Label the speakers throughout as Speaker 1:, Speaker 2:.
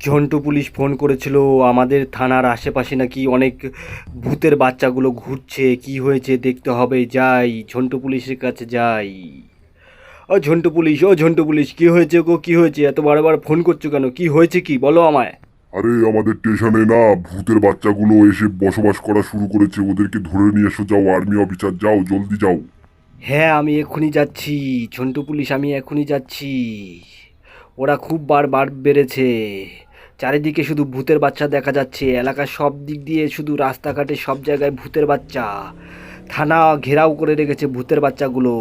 Speaker 1: Jhantu police phone করেছিল আমাদের থানার আশেপাশে নাকি অনেক ভূতের বাচ্চাগুলো ঘুরছে। কি হয়েছে দেখতে হবে, যাই ঝন্টু পুলিশের কাছে যাই। ও ঝন্টু পুলিশ কি হয়েছে গো, কি হয়েছে? এত বারবার ফোন করছো কেন? কি হয়েছে, কি বলো আমায়।
Speaker 2: আরে আমাদের স্টেশনে না ভূতের বাচ্চাগুলো এসে বসবাস করা শুরু করেছে। ওদেরকে ধরে নিয়ে এসো, যাও আর্মি অফিসার, যাও জলদি যাও।
Speaker 1: হ্যাঁ আমি এক্ষুনি যাচ্ছি ঝন্টু পুলিশ, আমি এক্ষুনি যাচ্ছি। ওরা খুব বার বেড়েছে। চারিদিকে শুধু ভূতের বাচ্চা দেখা যাচ্ছে, এলাকার সব দিক দিয়ে শুধু রাস্তাঘাটে সব জায়গায় ভূতের বাচ্চা। থানা ঘেরাও করে রেখেছে ভূতের বাচ্চাগুলো।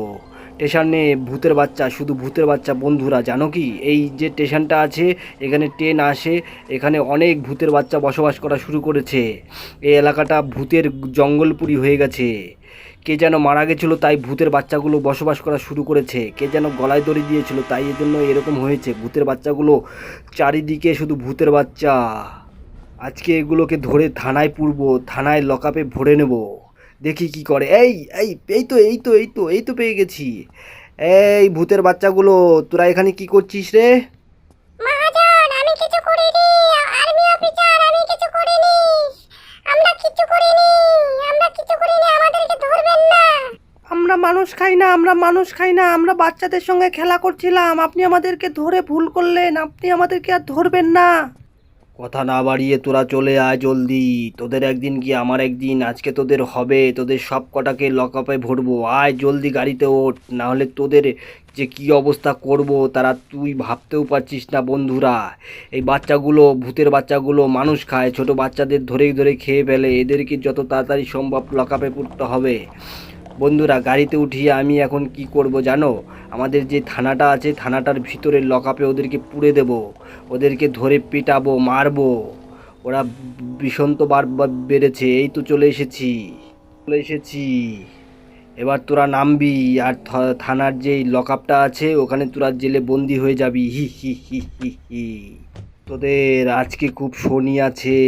Speaker 1: স্টেশনে ভূতের বাচ্চা, শুধু ভূতের বাচ্চা। বন্ধুরা জানো কি, এই যে স্টেশনটা আছে, এখানে ট্রেন আসে, এখানে অনেক ভূতের বাচ্চা বসবাস করা শুরু করেছে। এই এলাকাটা ভূতের জঙ্গলপুরি হয়ে গেছে। কে যেন মারা গেছিলো তাই ভূতের বাচ্চাগুলো বসবাস করা শুরু করেছে। কে যেন গলায় দড়ি দিয়েছিল তাই এজন্য এরকম হয়েছে। ভূতের বাচ্চাগুলো চারিদিকে শুধু ভূতের বাচ্চা। আজকে এগুলোকে ধরে থানায় পুরবো, থানায় লকআপে ভরে নেব। দেখি কি করে। এই এই এই তো পেয়ে গেছি। এই ভূতের বাচ্চাগুলো, তোরা এখানে কি করছিস রে?
Speaker 3: মহাজন, আমি কিছু করিনি। আর্মি অফিসার, আমি কিছু করিনি। আমরা কিছু করিনি। আমরা কিছু করিনি, আমাদেরকে ধরবেন না।
Speaker 1: আমরা মানুষ খাই না, আমরা মানুষ খাই না, আমরা বাচ্চাদের সঙ্গে খেলা করছিলাম। আপনি আমাদেরকে ধরে ভুল করলেন, আপনি আমাদেরকে আর ধরবেন না। কথা না বাড়িয়ে তোরা চলে আয় জলদি। তোদের একদিন কি আমার একদিন, আজকে তোদের হবে। তোদের সব কটাকে লকআপে ভরবো। আয় জলদি গাড়িতে ওঠ, না হলে তোদের যে কি অবস্থা করব তারা তুই ভাবতেও পারছিস না। বন্ধুরা, এই বাচ্চাগুলো, ভূতের বাচ্চাগুলো মানুষ খায়, ছোট বাচ্চাদের ধরে ধরে খেয়ে ফেলে। এদেরকে যত তাড়াতাড়ি সম্ভব লকআপে পুরতে হবে। বন্ধুরা, গাড়িতে উঠিয়ে আমি এখন কি করব জানো? আমাদের যে থানাটা আছে, থানাটার ভিতরে লকআপে ওদেরকে পুরে দেব। ওদেরকে ধরে পেটাবো, মারবো। ওরা বেড়েছে। এই তো চলে এসেছি। এবার তোরা নামবি, আর থানার যেই লকআপটা আছে ওখানে তোরা জেলে বন্দি হয়ে যাবি। হি হি হি হি হি। তোদের আজকে খুব শনি আছে।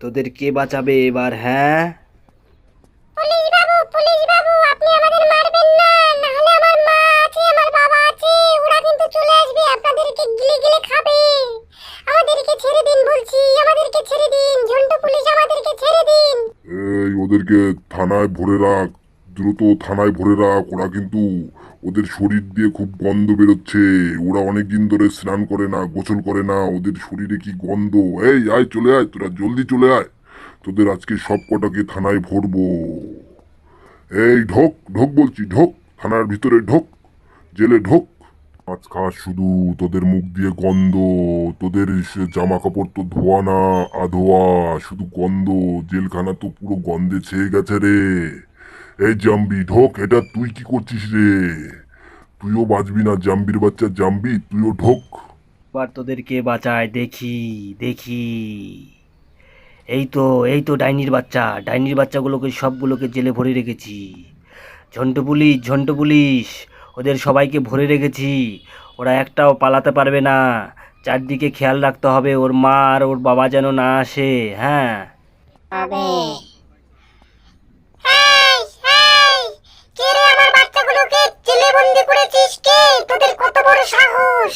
Speaker 1: তোদের কে বাঁচাবে এবার, হ্যাঁ?
Speaker 3: পুলিশ বাবু, আপনি আমাদের মারবেন না। না হলে আমার মা আছে, আমার বাবা আছে, ওরা কিন্তু চলে আসবে, আপনাদেরকে গিলে গিলে খাবে। আমাদেরকে ছেড়ে দিন বলছি, আমাদেরকে ছেড়ে দিন। ঝন্টু পুলিশ, আমাদেরকে ছেড়ে দিন।
Speaker 2: এই ওদেরকে থানায় ভরে রাখ, দ্রুত থানায় ভরে রাখ। ওরা কিন্তু, ওদের শরীর দিয়ে খুব গন্ধ বেরোচ্ছে। ওরা অনেক দিন ধরে স্নান করে না, গোসল করে না, ওদের শরীরে কি গন্ধ। এই আয়, চলে আয়, তোরা জলদি চলে আয়। তোদের আজকে সব কটাকে থানায় ভরবো। এই ঢোক ঢোক বলছি, ঢোক থানার ভিতরে, ঢোক জেলে ঢোক। মাছ খাস শুধু, তোদের মুখ দিয়ে গন্ধ। তোদের জামা কাপড় তো ধোয়া না, আধোয়া, শুধু গন্ধ। জেলখানা তো পুরো গন্ধে ছেয়ে গেছে রে। এই জাম্বি ঢোক। এটা তুই কি করছিস রে? তুইও বাঁচবি না, জাম্বির বাচ্চা জাম্বি, তুইও ঢোক।
Speaker 1: এবার তোদেরকে বাঁচায় দেখি, দেখি। এই তো ডাইনির বাচ্চাগুলোকে সবগুলোকে জেলে ভরে রেখেছি। ঝন্টু পুলিশ, ওদের সবাইকে ভরে রেখেছি। ওরা একটাও পালাতে পারবে না। চারদিকে খেয়াল রাখতে হবে, ওর মা আর ওর বাবা যেন না আসে, হ্যাঁ?
Speaker 3: হবে। এই, এই, কে রে আমার বাচ্চাগুলোকে জেলে বন্দি করেছিস? কে? তোদের কত বড় সাহস!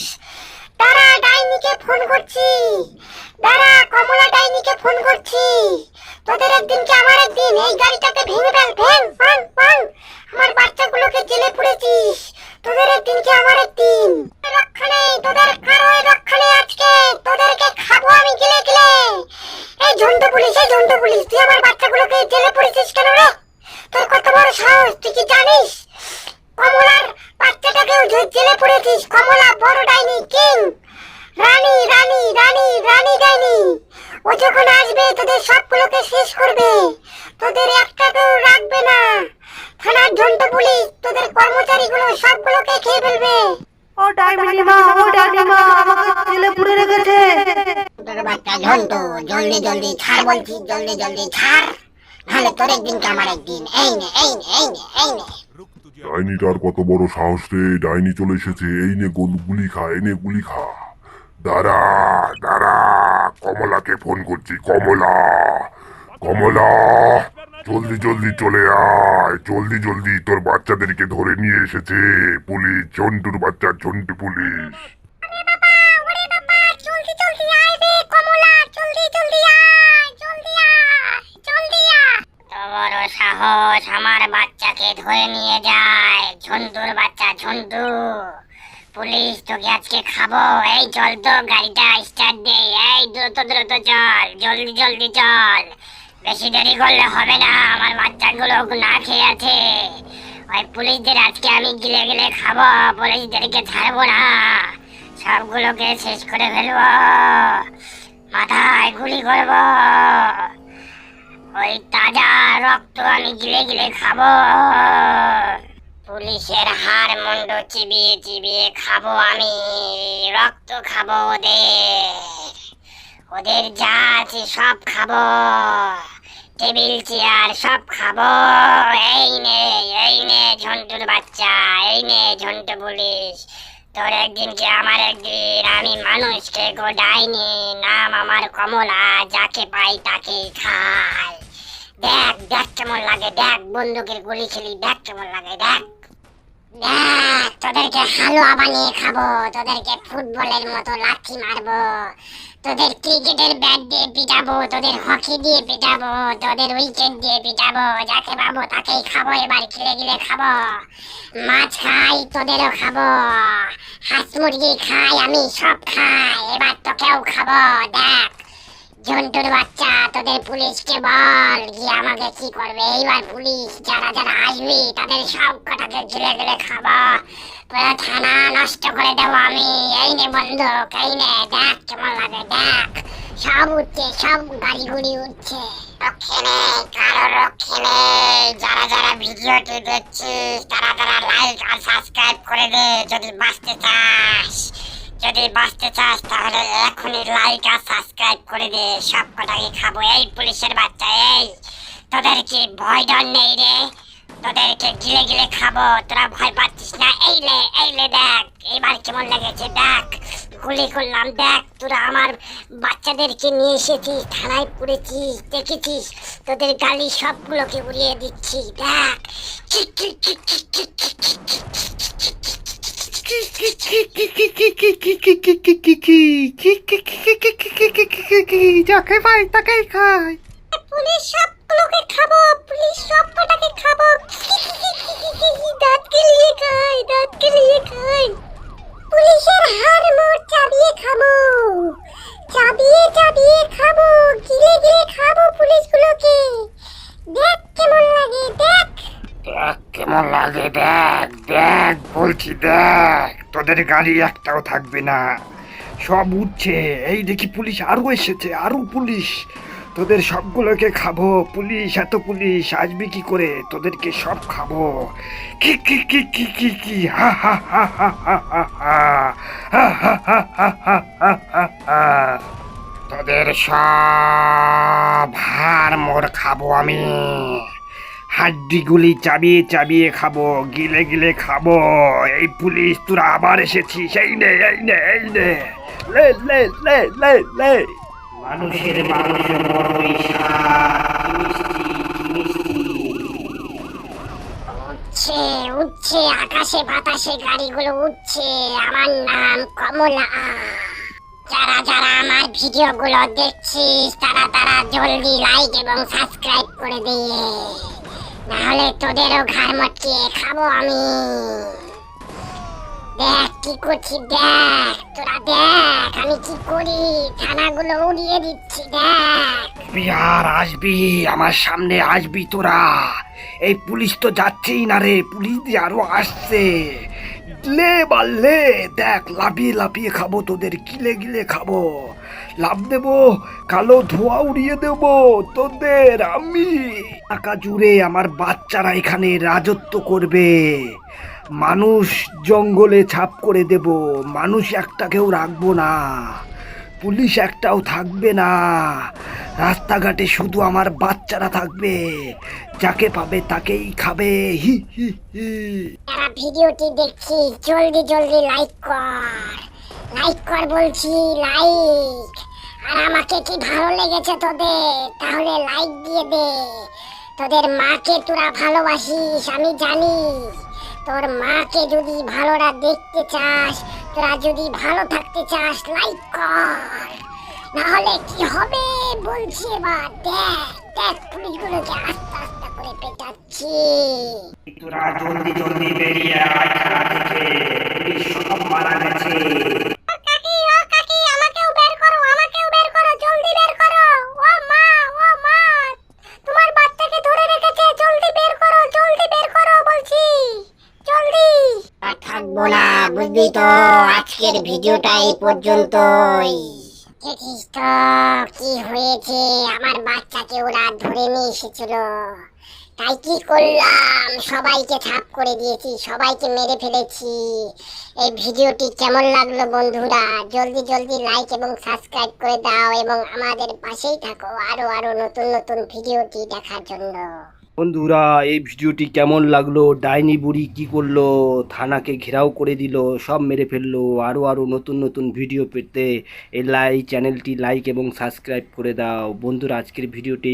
Speaker 3: দাঁড়া, ডাইনিকে ফোন করছি। দাঁড়া, কমলা ডাইনিকে ফোন করছি। তোদের একদিন কি আমার একদিন। এই গাড়িটাকে ভেঙে ফেল, ভেঙ, ভাঙ, ভাঙ। আমার বাচ্চাগুলোকে জেলে পুরেছিস। তোদের একদিন কি আমার একদিন। রক্ষা নেই, তোদের কারোর রক্ষা নেই আজকে। তোদেরকে খাবো আমি গিলে গিলে। এই ঝন্টু পুলিশ, তুই আমার বাচ্চাগুলোকে জেলে পুরেছিস কেন রে? তোর কত বড় সাহস, তুই কি জানিস? কমলার বাচ্চাটাকেও জেলে পুরেছিস। কমলা বড় ডাইনি, কিং, রানী রানী রানী রানী ডাইনি। ও যখন আসবে তোদের সবগুলোকে শেষ করবে। তোদের একটাকেও রাখবে না। থানার ঝন্টু পুলিশ তোদের কর্মচারীগুলো সবগুলোকে খেয়ে ফেলবে।
Speaker 1: ও ডাইনি মা, আমাকে জেলে পুরে রেখেছে।
Speaker 3: তোর বাচ্চা ঝন্টু, জলদি জলদি ছাড় বলছি, জলদি জলদি ছাড়। নাহলে তোর একদিন কি আমার একদিন। এই নে, এই নে, এই নে, এই নে।
Speaker 2: ডাইনিটার কত বড় সাহস রে! ডাইনি চলে এসেছে। এই নে গুলি খা, এনে গুলি খা। দাঁড়া, দাঁড়া, কমলাকে ফোন করছি। কমলা, কমলা, জলদি জলদি চলে আয়, জলদি জলদি। তোর বাচ্চাদেরকে ধরে নিয়ে এসেছে পুলিশ, ঝন্টুর বাচ্চা ঝন্টু পুলিশ।
Speaker 3: ওরে বাবা, জলদি জলদি আয় রে, সাহস আমার বাচ্চাকে ধরে নিয়ে যায়? ঝন্টুর বাচ্চা ঝন্টু, পুলিশ তোকে আজকে খাবো। এই চল তো, গাড়িটা স্টার্ট দে। এই দ্রুত দ্রুত চল, জলদি জলদি চল, বেশি দেরি করলে হবে না। আমার বাচ্চাগুলো না খেয়ে আছে। ওই পুলিশদের আজকে আমি গিলে গিলে খাবো, পুলিশদেরকে ছাড়বো না, সবগুলোকে শেষ করে ফেলবো, মাথায় গুলি করবো। ওই তাজা রক্ত আমি গিলে গিলে খাবো। পুলিশের হাড় মুন্ড চিবিয়ে চিবিয়ে খাবো আমি, রক্ত খাবো ওদের যা আছে সব খাবো, টেবিল চেয়ার সব খাবো। এই নে ঝন্টুর বাচ্চা, এই নে ঝন্টু পুলিশ। তোর একদিন কি আমার একদিন, আমি মানুষকে গোডাইনি, নাম আমার কমলা, যাকে পাই তাকেই খাই। দেখ দেখ কেমন লাগে, দেখ বন্দুকের গুলি খেলি, দেখ কেমন লাগে, দেখ দেখ। তোদেরকে হালুয়া বানিয়ে খাবো, তোদেরকে ফুটবলের মতো লাথি মারবো, তোদের ক্রিকেটের ব্যাট দিয়ে পিটাবো, তোদের হকি দিয়ে পিটাবো, তোদের উইকেট দিয়ে পিটাবো, যাকে পাবো তাকেই খাবো। এবার গিলে গিলে খাবো, মাছ খাই তোদেরও খাবো, হাঁস মুরগি খাই আমি, সব খাই। এবার তোকেও খাবো। দেখ ঝন্টুর বাচ্চা, তোদের পুলিশকে বল গিয়ে আমাকে কি করবে। এইবার পুলিশ যারা যারা আসবি তাদের সব কটাকে গিলে গিলে খাবো, পুরো থানা নষ্ট করে দেবো আমি। এই নে বন্দুক, এই নে, দেখ কেমন লাগে, দেখ সব উঠছে, সব গাড়ি গুড়ি উঠছে। রক্ষে নেই, কারো রক্ষে নেই। যারা যারা ভিডিওটি দেখছিস তারা তারা লাইক আর সাবস্ক্রাইব করে দে যদি বাঁচতে চাস। যদি বাঁচতে চাস তাহলে এখনই লাইক আর সাবস্ক্রাইব করে দে। সব কটাকে খাবো। এই পুলিশের বাচ্চা, এই তোদের কি ভয় ডর নেই রে? তোদেরকে গিলে গিলে খাবো, তোরা ভয় পাচ্ছিস না? এই লে দেখ এবার কেমন লেগেছে, দেখ গুলি করলাম। দেখ তোরা আমার বাচ্চাদেরকে নিয়ে এসেছিস, থানায় পুড়েছিস, দেখেছিস তোদের গালি সবগুলোকে উড়িয়ে দিচ্ছি। দেখ
Speaker 1: যাকে পাই তাকেই খাই।
Speaker 3: পুলিশ সবগুলোকে খাবো, পুলিশ সব কটাকে খাবো। দাঁত গেলিয়ে খাই, দাঁত গেলিয়ে খাই। পুলিশের হাড় মোড় চাবিয়ে খাবো, চাবিয়ে চাবিয়ে খাবো, গিলে গিলে খাবো পুলিশগুলোকে। দেখ কেমন লাগে, দেখ
Speaker 1: দেখ কেমন লাগে, দেখ দেখ বলছি, দেখ তোদের গাড়ি একটাও থাকবে না, সব উঠছে। এই দেখি পুলিশ আরো এসেছে, আরো পুলিশ, তোদের সবগুলোকে খাবো। পুলিশ, এত পুলিশ আসবি কি করে, তোদেরকে সব খাবো। কি কি কি কি কি কি, হা হা হা হা হা হা হা হা হা হা হা হা হা হা হা। তোদের সব হাড় মোড় খাবো আমি, হাড্ডিগুলি চাবিয়ে চাবিয়ে খাবো, গিলে গিলে খাবো। এই পুলিশ তোরা আবার এসেছিস, এই নে এই নে এই নে, লে লে লে লে লে। মানুষের মাংস বড়ই স্বাদ, কি মিষ্টি, কি মিষ্টি।
Speaker 3: উঠছে উঠছে, আকাশে বাতাসে গাড়িগুলো উঠছে। আমার নাম কমলা। যারা যারা আমার ভিডিওগুলো দেখছিস তারা তারা জলদি লাইক এবং সাবস্ক্রাইব করে দিয়ে, নাহলে তোদেরও ঘাড় মটকিয়ে খাবো আমি। দেখ কি করছি, দেখ তোরা দেখ আমি কি করি, থানাগুলো উড়িয়ে দিচ্ছি। দেখ
Speaker 1: বিহার আসবি, আমার সামনে আসবি তোরা। এই পুলিশ তো যাচ্ছেই না রে, পুলিশ দিয়ে আরো আসছে। লে বাল্লে, দেখ লাফিয়ে লাফিয়ে খাবো, তোদের গিলে গিলে খাবো। লাভ দেবো, কালো ধোঁয়া উড়িয়ে দেবো তোদের আমি। টাকা জুড়ে আমার বাচ্চারা এখানে রাজত্ব করবে। মানুষ জঙ্গলে ছাপ করে দেব, মানুষ একটাকেও রাখবো না, পুলিশ একটাও থাকবে না। রাস্তাঘাটে শুধু আমার বাচ্চারা থাকবে, যাকে পাবে তাকেই খাবে। হি হি হি।
Speaker 3: যারা ভিডিওটি দেখছিস জলদি জলদি লাইক কর, লাইক কর বলছি, লাইক। আর আমাকে কি ভালো লেগেছে তোদের, তাহলে লাইক দিয়ে দে। তোদের মাকে তোরা ভালোবাসিস আমি জানি। তোর মাকে যদি ভালোরা দেখতে চাস, তোরা যদি ভালো থাকতে চাস, লাইক কর। নাহলে কি হবে বলছি এবার। দেখ দেখ পুলিশগুলোকে আস্তে আস্তে করে করে পেটাচ্ছি।
Speaker 1: তোরা জলদি জলদি বেরিয়ে আয় থানা থেকে, পুলিশ সব মারা গেছে।
Speaker 3: কাকি, ও কাকি, আমাকেও বের করো, আমাকেও বের করো, জলদি বের করো। ও মা, ও মা, তোমার বাচ্চাকে ধরে রেখেছে, জলদি বের করো বলছি, জলদি। আর থাকবো না, বুঝলি তো, আজকের ভিডিওটা এই পর্যন্তই। দেখিস তো কি হয়েছে, আমার বাচ্চাকে ওরা ধরে নিয়ে এসেছিল, তাই কি করলাম, সবাইকে ছাপ করে দিয়েছি, সবাইকে মেরে ফেলেছি। এই ভিডিওটি কেমন লাগলো বন্ধুরা, জলদি জলদি লাইক এবং সাবস্ক্রাইব করে দাও এবং আমাদের পাশেই থাকো আরো আরো নতুন নতুন ভিডিওটি দেখার জন্য।
Speaker 1: বন্ধুরা, এই ভিডিওটি কেমন লাগলো? ডাইনি বুড়ি কি করলো? থানাকে ঘেরাও করে দিল, সব মেরে ফেললো। আরও আরও নতুন নতুন ভিডিও পেতে এই চ্যানেলটি লাইক এবং সাবস্ক্রাইব করে দাও বন্ধুরা। আজকের ভিডিওটি